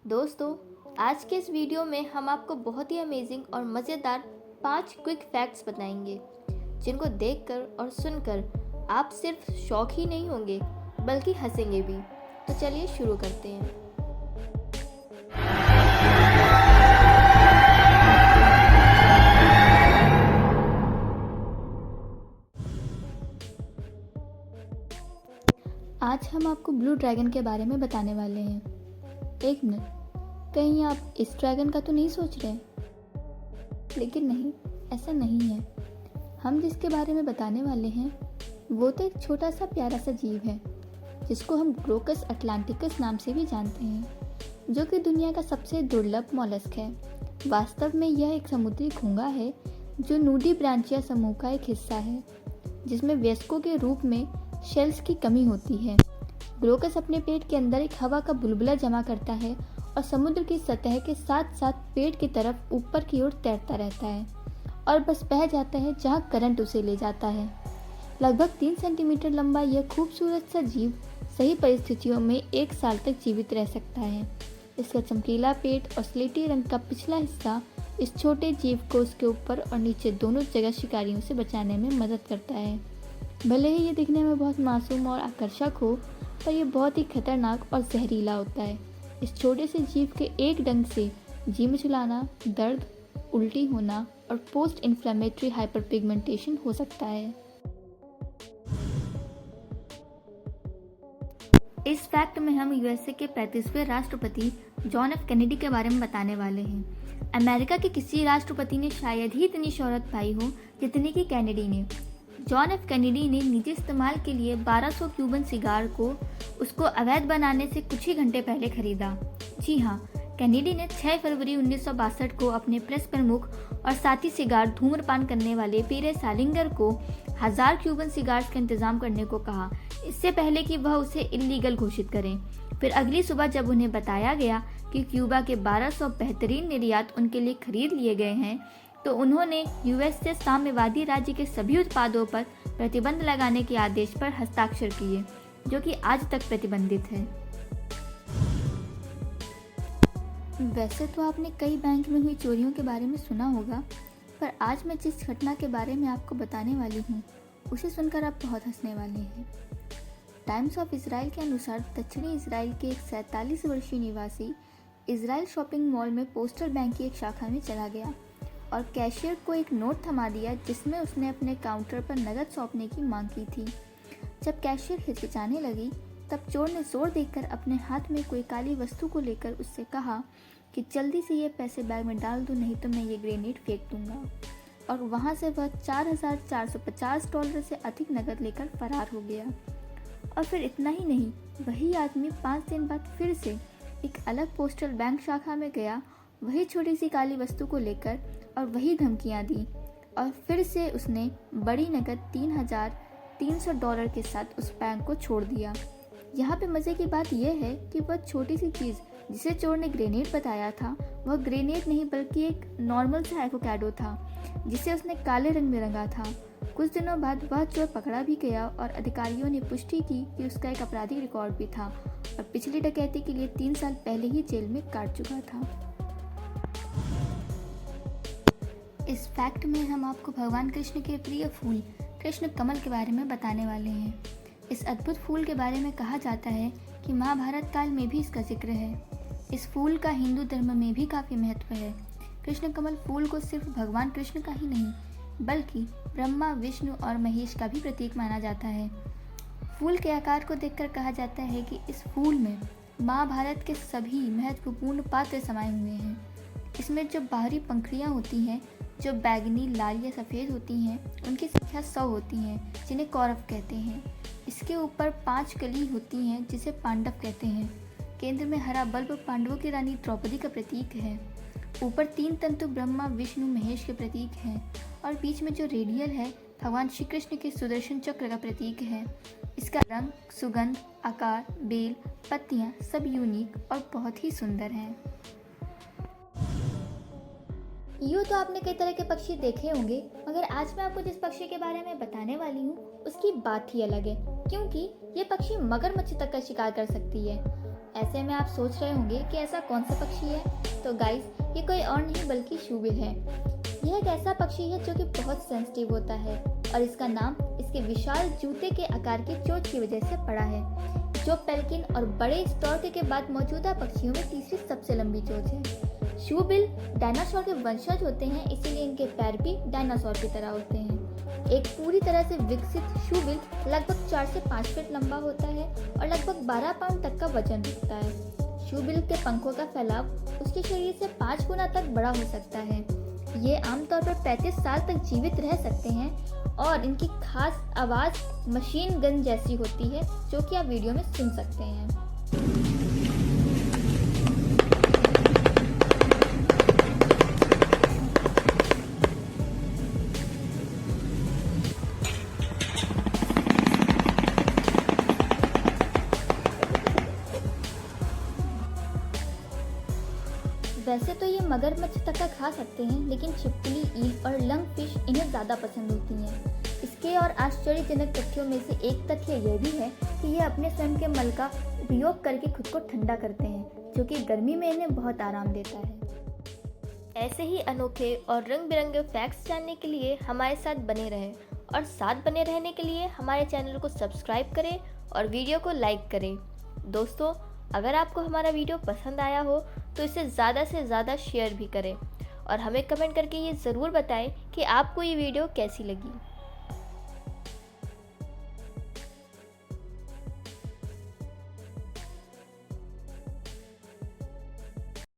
दोस्तों, आज के इस वीडियो में हम आपको बहुत ही अमेजिंग और मज़ेदार 5 क्विक फैक्ट्स बताएंगे जिनको देखकर और सुनकर आप सिर्फ शौक ही नहीं होंगे बल्कि हंसेंगे भी। तो चलिए शुरू करते हैं। आज हम आपको ब्लू ड्रैगन के बारे में बताने वाले हैं। एक मिनट, कहीं आप इस ड्रैगन का तो नहीं सोच रहे? लेकिन नहीं, ऐसा नहीं है। हम जिसके बारे में बताने वाले हैं वो तो एक छोटा सा प्यारा सा जीव है जिसको हम ग्रोकस अटलांटिकस नाम से भी जानते हैं, जो कि दुनिया का सबसे दुर्लभ मॉलस्क है। वास्तव में यह एक समुद्री घोंघा है जो नूडीब्रांचिया समूह का एक हिस्सा है, जिसमें वयस्कों के रूप में शेल्स की कमी होती है। ग्रोकस अपने पेट के अंदर एक हवा का बुलबुला जमा करता है और समुद्र की सतह के साथ साथ पेट की तरफ ऊपर की ओर तैरता रहता है और बस बह जाता है जहां करंट उसे ले जाता है। लगभग 3 सेंटीमीटर लंबा यह खूबसूरत सा जीव सही परिस्थितियों में 1 साल तक जीवित रह सकता है। इसका चमकीला पेट और स्लेटी रंग का पिछला हिस्सा इस छोटे जीव को उसके ऊपर और नीचे दोनों जगह शिकारियों से बचाने में मदद करता है। भले ही ये दिखने में बहुत मासूम और आकर्षक हो, पर यह बहुत ही खतरनाक और जहरीला होता है। इस छोटे से जीव के एक डंक से जी मिचलाना, दर्द, उल्टी होना और पोस्ट इन्फ्लेमेटरी हाइपरपिगमेंटेशन हो सकता है। इस फैक्ट में हम यूएसए के 35वें राष्ट्रपति जॉन एफ कैनेडी के बारे में बताने वाले हैं। अमेरिका के किसी राष्ट्रपति ने शायद ही इतनी शोहरत पाई हो जितनी कि कैनेडी ने। जॉन एफ कैनेडी ने निजी इस्तेमाल के लिए 1200 क्यूबन सिगार को उसको अवैध बनाने से कुछ ही घंटे पहले खरीदा। जी हाँ, कैनेडी ने 6 फरवरी 1962 को अपने प्रेस प्रमुख और साथी सिगार धूम्रपान करने वाले पीरे सालिंगर को 1000 क्यूबन सिगार्स का इंतजाम करने को कहा, इससे पहले कि वह उसे इल्लीगल घोषित करें। फिर अगली सुबह जब उन्हें बताया गया कि क्यूबा के 1200 बेहतरीन निर्यात उनके लिए खरीद लिए गए हैं, तो उन्होंने यूएस से साम्यवादी राज्य के सभी उत्पादों पर प्रतिबंध लगाने के आदेश पर हस्ताक्षर किए, जो कि आज तक प्रतिबंधित है। वैसे तो आपने कई बैंक में हुई चोरियों के बारे में सुना होगा, पर आज मैं जिस घटना के बारे में आपको बताने वाली हूँ उसे सुनकर आप बहुत हंसने वाले हैं। टाइम्स ऑफ इजराइल के अनुसार दक्षिणी इजराइल के एक 47 वर्षीय निवासी इजराइल शॉपिंग मॉल में पोस्टल बैंक की एक शाखा में चला गया और कैशियर को एक नोट थमा दिया जिसमें उसने अपने काउंटर पर नकद सौंपने की मांग की थी। जब कैशियर हिचकिचाने लगी तब चोर ने जोर देकर अपने हाथ में कोई काली वस्तु को लेकर उससे कहा कि जल्दी से ये पैसे बैग में डाल दो, नहीं तो मैं ये ग्रेनेड फेंक दूंगा। और वहाँ से वह $4450 से अधिक नकद लेकर फरार हो गया। और फिर इतना ही नहीं, वही आदमी 5 दिन बाद फिर से एक अलग पोस्टल बैंक शाखा में गया, वही छोटी सी काली वस्तु को लेकर, और वही धमकियां दी। और फिर से उसने बड़ी नकद $3300 के साथ उस बैंक को छोड़ दिया। यहाँ पे मज़े की बात यह है कि वह छोटी सी चीज़ जिसे चोर ने ग्रेनेड बताया था, वह ग्रेनेड नहीं बल्कि एक नॉर्मल सा एवोकाडो था जिसे उसने काले रंग में रंगा था। कुछ दिनों बाद वह चोर पकड़ा भी गया और अधिकारियों ने पुष्टि की कि उसका एक आपराधिक रिकॉर्ड भी था और पिछली डकैती के लिए 3 साल पहले ही जेल में काट चुका था। इस फैक्ट में हम आपको भगवान कृष्ण के प्रिय फूल कृष्ण कमल के बारे में बताने वाले हैं। इस अद्भुत फूल के बारे में कहा जाता है कि महाभारत काल में भी इसका जिक्र है। इस फूल का हिंदू धर्म में भी काफ़ी महत्व है। कृष्ण कमल फूल को सिर्फ भगवान कृष्ण का ही नहीं बल्कि ब्रह्मा, विष्णु और महेश का भी प्रतीक माना जाता है। फूल के आकार को देखकर कहा जाता है कि इस फूल में महाभारत के सभी महत्वपूर्ण पात्र समाये हुए हैं। इसमें जो बाहरी पंखुड़ियाँ होती हैं, जो बैगनी, लाल या सफ़ेद होती हैं, उनकी संख्या 100 होती हैं, जिन्हें कौरव कहते हैं। इसके ऊपर 5 कली होती हैं जिसे पांडव कहते हैं। केंद्र में हरा बल्ब पांडवों की रानी द्रौपदी का प्रतीक है। ऊपर 3 तंतु ब्रह्मा, विष्णु, महेश के प्रतीक हैं और बीच में जो रेडियल है भगवान श्री कृष्ण के सुदर्शन चक्र का प्रतीक है। इसका रंग, सुगंध, आकार, बेल, पत्तियाँ सब यूनिक और बहुत ही सुंदर हैं। यूँ तो आपने कई तरह के पक्षी देखे होंगे, मगर आज मैं आपको जिस पक्षी के बारे में बताने वाली हूँ उसकी बात ही अलग है, क्योंकि ये पक्षी मगरमच्छ तक का शिकार कर सकती है। ऐसे में आप सोच रहे होंगे कि ऐसा कौन सा पक्षी है। तो गाइस, ये कोई और नहीं बल्कि शूबिल है। यह एक ऐसा पक्षी है जो कि बहुत सेंसिटिव होता है और इसका नाम इसके विशाल जूते के आकार की चोंच की वजह से पड़ा है, जो पेलिकन और बड़े स्टॉर्क के बाद मौजूदा पक्षियों में तीसरी सबसे लंबी चोंच है। शूबिल डायनासोर के वंशज होते हैं, इसीलिए इनके पैर भी डायनासोर की तरह होते हैं। एक पूरी तरह से विकसित शूबिल लगभग 4 से 5 फीट लंबा होता है और लगभग 12 पाउंड तक का वजन रखता है। शूबिल के पंखों का फैलाव उसके शरीर से 5 गुना तक बड़ा हो सकता है। ये आमतौर पर 35 साल तक जीवित रह सकते हैं और इनकी खास आवाज़ मशीन गन जैसी होती है, जो कि आप वीडियो में सुन सकते हैं। वैसे तो ये मगरमच्छ तक का खा सकते हैं, लेकिन छिपकली, ईल और लंग फिश इन्हें ज़्यादा पसंद होती हैं। इसके और आश्चर्यजनक तथ्यों में से एक तथ्य यह भी है कि ये अपने स्वयं के मल का उपयोग करके खुद को ठंडा करते हैं, जो कि गर्मी में इन्हें बहुत आराम देता है। ऐसे ही अनोखे और रंग बिरंगे फैक्ट्स जानने के लिए हमारे साथ बने रहें और साथ बने रहने के लिए हमारे चैनल को सब्सक्राइब करें और वीडियो को लाइक करें। दोस्तों, अगर आपको हमारा वीडियो पसंद आया हो तो इसे ज़्यादा से ज़्यादा शेयर भी करें और हमें कमेंट करके ये ज़रूर बताएं कि आपको ये वीडियो कैसी लगी।